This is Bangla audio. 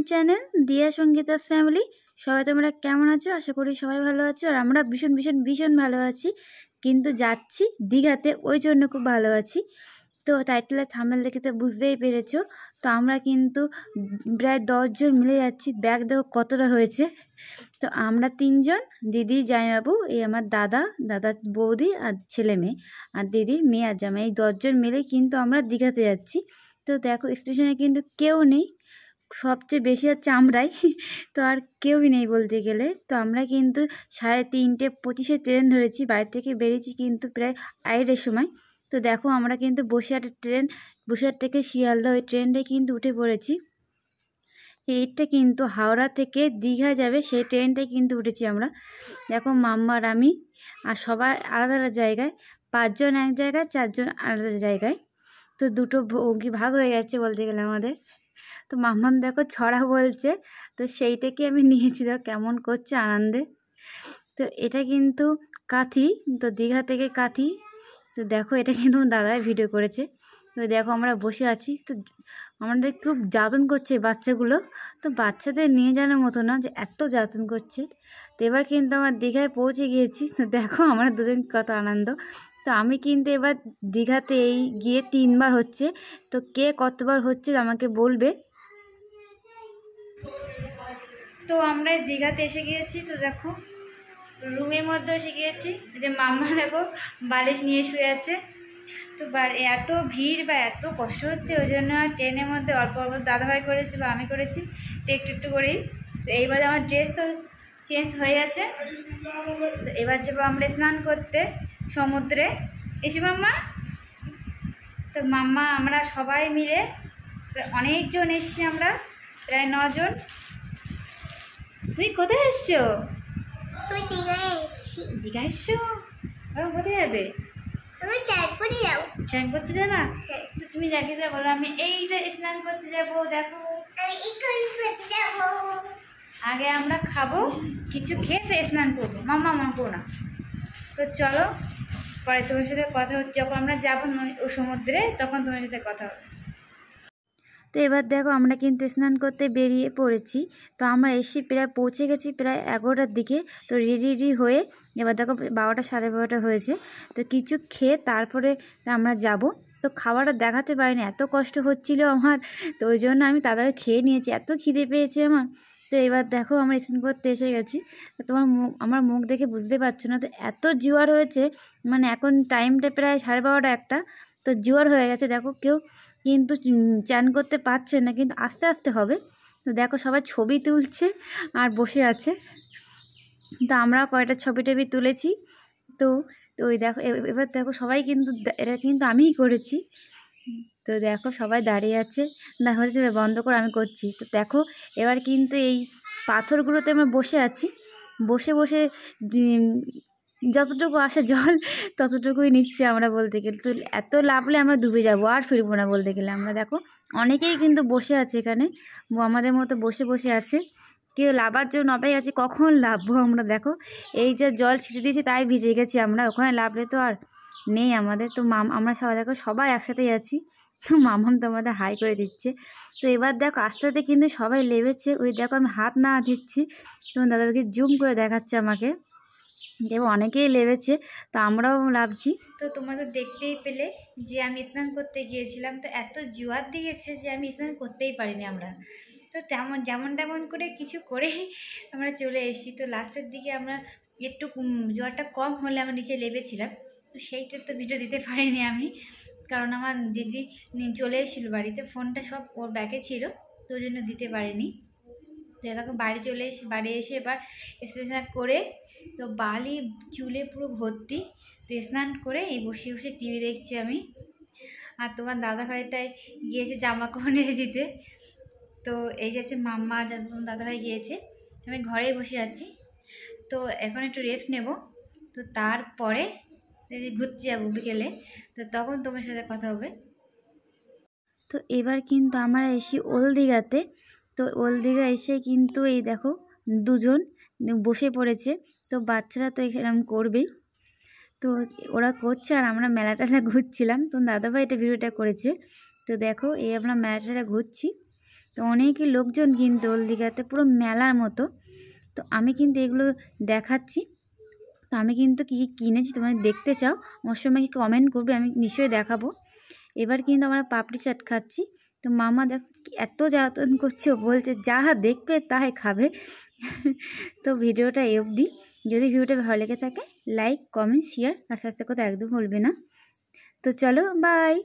চ্যানেল দিয়া সঙ্গীতাস ফ্যামিলি। সবাই তোমরা কেমন আছো? আশা করি সবাই ভালো আছো, আর আমরা ভীষণ ভীষণ ভীষণ ভালো আছি। কিন্তু যাচ্ছি দীঘাতে, ওই জন্য খুব ভালো আছি। তো টাইটেলের থাম্বনেল দেখে তো বুঝতেই পেরেছো। তো আমরা কিন্তু প্রায় 10 জন মিলে যাচ্ছি। ব্যাগ দেখো কতটা হয়েছে। তো আমরা 3 জন, দিদি, জামাইবাবু, এই আমার দাদা, বৌদি আর ছেলে মেয়ে, আর দিদির মেয়ে আর জামাই, এই 10 জন মিলে কিন্তু আমরা দীঘাতে যাচ্ছি। তো দেখো স্টেশনে কিন্তু কেউ নেই, সবচেয়ে বেশি হচ্ছে আমরাই। তো আর কেউই নেই বলতে গেলে। তো আমরা কিন্তু 3:30-25 ট্রেন ধরেছি, বাড়ি থেকে বেরিয়েছি কিন্তু প্রায় 2:30-এর সময়। তো দেখো আমরা কিন্তু বসিরহাট থেকে শিয়ালদা ওই ট্রেনটায় কিন্তু উঠে পড়েছি। এইটা কিন্তু হাওড়া থেকে দীঘা যাবে, সেই ট্রেনটায় কিন্তু উঠেছি আমরা। দেখো মাম্মা আর আমি, আর সবাই আলাদা আলাদা জায়গায়, 5 জন এক জায়গায়, 4 জন আলাদা জায়গায়। তো দুটো বগি ভাগ হয়ে গেছে বলতে গেলে আমাদের। তো মাম্মাম দেখো ছড়া বলছে, তো সেইটাকে আমি নিয়েছি, দেখো কেমন করছে আনন্দে। তো এটা কিন্তু কাথি, তো দীঘা থেকে কাথি। তো দেখো এটা কিন্তু দাদাই ভিডিও করেছে। তো দেখো আমরা বসে আছি, তো আমাদের খুব যাতন করছে বাচ্চাগুলো। তো বাচ্চাদের নিয়ে যাওয়ার মতো না, যে এত যাতন করছে। তো এবার কিন্তু আমার দীঘায় পৌঁছে গিয়েছি। তো দেখো আমরা দুজন কত আনন্দ। তো আমি কিন্তু এবার দীঘাতে এই গিয়ে 3 বার হচ্ছে। তো কে কতবার হচ্ছে আমাকে বলবে। তো আমরা দীঘাতে এসে গিয়েছি। তো দেখো রুমের মধ্যে এসে গিয়েছি, যে মাম্মা দেখো বালিশ নিয়ে শুয়ে আছে। তো এত ভিড় বা এত কষ্ট হচ্ছে, ওই জন্য ট্রেনের মধ্যে অল্প অল্প দাদাভাই করেছি বা আমি করেছি, তো একটু একটু করেই। তো এইবারে আমার ড্রেস তো চেঞ্জ হয়ে গেছে। তো এবার যাবো আমরা স্নান করতে সমুদ্রে। এসে মাম্মা, তো মাম্মা আমরা সবাই মিলে অনেকজন এসছি, আমরা প্রায় 9 জন। তুমি কোথায় এসছো? আমি দীঘায় এসেছি। দীঘায় এসছো? কোথায় যাবে? আমি চান করতে যাবো। চান করতে যাবা? তো তুমি দেখে যা বলো, আমি এই যে স্নান করতে যাবো। দেখো আমি এখন করতে যাবো। আগে আমরা খাবো, কিছু খেয়ে স্নান করবো। মাম্মা মন করো না। তো চলো, পরে তোমার সাথে কথা হচ্ছে, যখন আমরা যাবো ও সমুদ্রে, তখন তোমার সাথে কথা হবে। তো এবার দেখো আমরা কিন্তু স্নান করতে বেরিয়ে পড়েছি। তো আমরা এসে প্রায় পৌঁছে গেছি প্রায় 11টার দিকে। তো রেডি হয়ে এবার দেখো 12টা 12:30 হয়েছে। তো কিছু খেয়ে তারপরে আমরা যাব। তো খাবারটা দেখাতে পারিনি, এত কষ্ট হচ্ছিল আমার। তো ওই জন্য আমি তাড়াতাড়ি খেয়ে নিয়েছি, এত খিদে পেয়েছে আমার। তো এবার দেখো আমরা স্নান করতে এসে গেছি। তো আমার মুখ দেখে বুঝতে পারছো না, তো এত জোয়ার হয়েছে। মানে এখন টাইমটা প্রায় 12:30 একটা। তো জোয়ার হয়ে গেছে, দেখো কেউ কিন্তু চান করতে পারছে না, কিন্তু আস্তে আস্তে হবে। তো দেখো সবাই ছবি তুলছে আর বসে আছে। তো আমরাও কয়টা ছবি টবি তুলেছি। তো তো ওই দেখো এবার দেখো সবাই কিন্তু, এটা কিন্তু আমিই করেছি। তো দেখো সবাই দাঁড়িয়ে আছে, না হচ্ছে বন্ধ করে আমি করছি। তো দেখো এবার কিন্তু এই পাথরগুলোতে আমরা বসে আছি, বসে বসে যতটুকু আসে জল ততটুকুই নিচ্ছে আমরা বলতে গেলে। তো এত লাভলে আমরা ডুবে যাবো, আর ফিরবো না বলতে গেলে। আমরা দেখো অনেকেই কিন্তু বসে আছে এখানে, আমাদের মতো বসে বসে আছে। কেউ লাভার জন্য অপেক্ষা আছে, কখন লাভবো আমরা। দেখো এই যে জল ছিটে দিয়েছি তাই ভিজে গেছি আমরা, ওখানে লাভলে তো আর নেই আমাদের। তো আমরা সবাই দেখো সবাই একসাথেই আছি। তো মামাম তোমাদের হাই করে দিচ্ছে। তো এবার দেখো আস্তে আস্তে কিন্তু সবাই লেবেছে। ওই দেখো আমি হাত না দিচ্ছি, তোমার দাদাকে জুম করে দেখাচ্ছে আমাকে, এবং অনেকেই লেবেছে। তো আমরাও লাভছি। তো তোমরা তো দেখতেই পেলে যে আমি স্নান করতে গিয়েছিলাম, তো এত জোয়ার দিয়েছে যে আমি স্নান করতেই পারিনি আমরা। তো যেমন তেমন করে কিছু করে আমরা চলে এসেছি। তো লাস্টের দিকে আমরা একটু জোয়ারটা কম হলে আমরা নিচে লেবেছিলাম। তো সেইটার তো ভিডিও দিতে পারিনি আমি, কারণ আমার দিদি চলে এসেছিলো বাড়িতে, ফোনটা সব ওর ব্যাগে ছিল, তো ওই জন্য দিতে পারিনি। তো এরকম বাড়ি এসে এবার স্নান করে, তো বালি চুলে পুরো ভর্তি। তো স্নান করে এই বসে বসে টিভি দেখছি আমি। আর তোমার দাদাভাইটাই গিয়েছে জামা কাপড় নিয়ে দিতে। তো এই যে হচ্ছে মাম্মা আর তোমার দাদাভাই গিয়েছে, আমি ঘরেই বসে আছি। তো এখন একটু রেস্ট নেব, তো তারপরে ঘুরতে যাবো বিকেলে, তো তখন তোমার সাথে কথা হবে। তো এবার কিন্তু আমরা এসি ওল্ড দীঘাতে। তো ওল্ড দীঘা এসে কিন্তু এই দেখো 2 জন বসে পড়েছে। তো বাচ্চারা তো এরকম করবেই, তো ওরা করছে, আর আমরা মেলাটা ঘুরছিলাম। তো দাদাভাই এটা ভিডিওটা করেছে। তো দেখো এই আমরা মেলাটা ঘুরছি। তো অনেকই লোকজন কিন্তু ওল দীঘাতে, পুরো মেলার মতো। তো আমি কিন্তু এগুলো দেখাচ্ছি। তো আমি কিন্তু কী কী কিনেছি তোমরা দেখতে চাও আমার সময় কমেন্ট করবে, আমি নিশ্চয়ই দেখাবো। এবার কিন্তু আমরা পাপড়ি চাট খাচ্ছি। তো মামা দেখ এত জ্বালাতন করছে, ও বলছে যা দেখবে তাই খাবে। তো ভিডিওটা এই অবধি। যদি ভিডিওটা ভালো লেগে থাকে লাইক কমেন্ট শেয়ার আর সাবস্ক্রাইব করতে একদম ভুলবে না। তো চলো বাই।